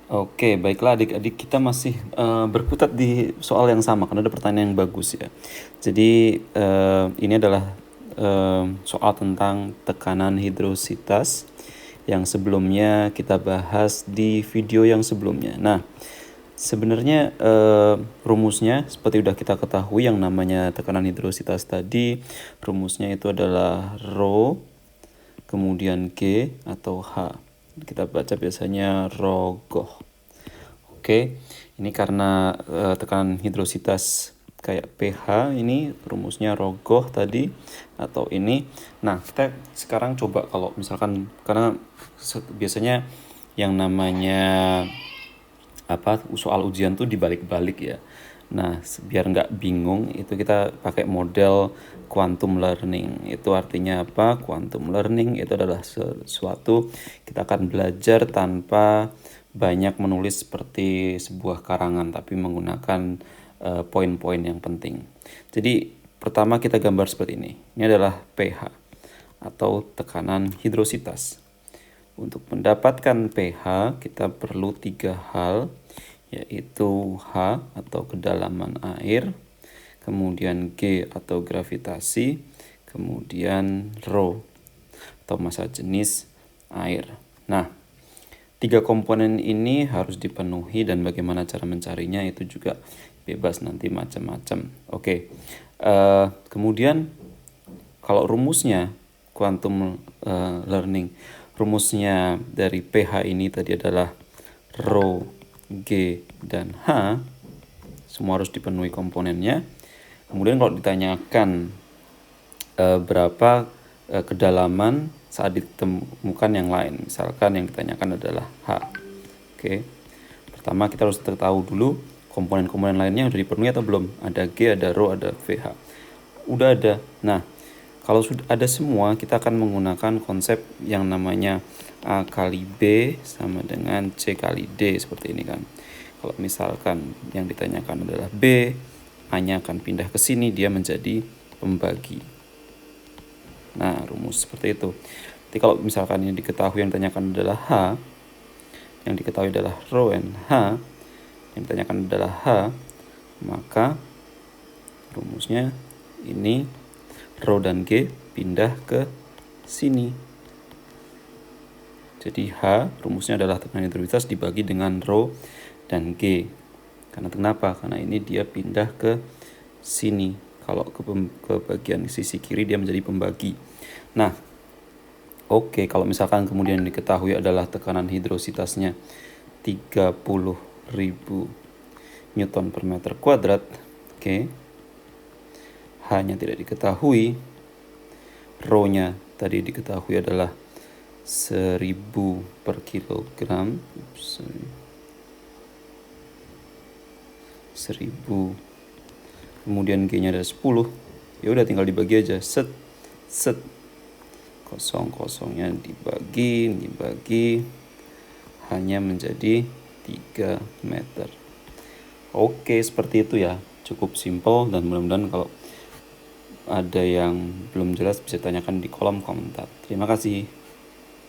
Oke, baiklah adik-adik, kita masih berkutat di soal yang sama karena ada pertanyaan yang bagus ya. Jadi ini adalah soal tentang tekanan hidrositas yang sebelumnya kita bahas di video yang sebelumnya. Nah, sebenarnya rumusnya seperti udah kita ketahui, yang namanya tekanan hidrositas tadi rumusnya itu adalah rho kemudian G atau H. Kita baca biasanya rogoh. Oke, ini karena tekanan hidrositas kayak pH, ini rumusnya rogoh tadi atau ini. Nah, kita sekarang coba kalau misalkan, karena biasanya yang namanya soal ujian tuh dibalik-balik ya. Nah, biar nggak bingung, itu kita pakai model quantum learning. Itu artinya apa? Quantum learning itu adalah sesuatu kita akan belajar tanpa banyak menulis seperti sebuah karangan, tapi menggunakan poin-poin yang penting. Jadi, pertama kita gambar seperti ini. Ini adalah pH atau tekanan hidrositas. Untuk mendapatkan pH, kita perlu 3 hal, yaitu H atau kedalaman air, kemudian G atau gravitasi, kemudian rho atau massa jenis air. Nah, 3 komponen ini harus dipenuhi, dan bagaimana cara mencarinya itu juga bebas nanti macam-macam. Oke, kemudian kalau rumusnya quantum learning, rumusnya dari pH ini tadi adalah rho, G, dan H. Semua harus dipenuhi komponennya. Kemudian kalau ditanyakan berapa kedalaman saat ditemukan yang lain, misalkan yang ditanyakan adalah H. Oke, pertama kita harus tahu dulu komponen-komponen lainnya sudah dipenuhi atau belum. Ada G, ada rho, ada VH. Udah ada. Nah, kalau sudah ada semua, kita akan menggunakan konsep yang namanya A kali B sama dengan C kali D, seperti ini kan. Kalau misalkan yang ditanyakan adalah B, A-nya akan pindah ke sini, dia menjadi pembagi. Nah, rumus seperti itu. Jadi kalau misalkan yang diketahui yang ditanyakan adalah H, yang diketahui adalah rho and H, yang ditanyakan adalah H, maka rumusnya ini rho dan G pindah ke sini. Jadi H rumusnya adalah tekanan hidrositas dibagi dengan rho dan G. Karena kenapa? Karena ini dia pindah ke sini. Kalau ke bagian sisi kiri dia menjadi pembagi. Nah, oke, kalau misalkan kemudian diketahui adalah tekanan hidrositasnya 30.000 Newton per meter kuadrat. Oke. H-nya tidak diketahui. Rho-nya tadi diketahui adalah 1000 per kilogram. 1000. Kemudian G-nya ada 10. Ya udah tinggal dibagi aja. Set. Kosong-kosongnya dibagi. Hanya menjadi 3 meter. Oke, seperti itu ya. Cukup simpel, dan mudah-mudahan kalau ada yang belum jelas bisa tanyakan di kolom komentar. Terima kasih.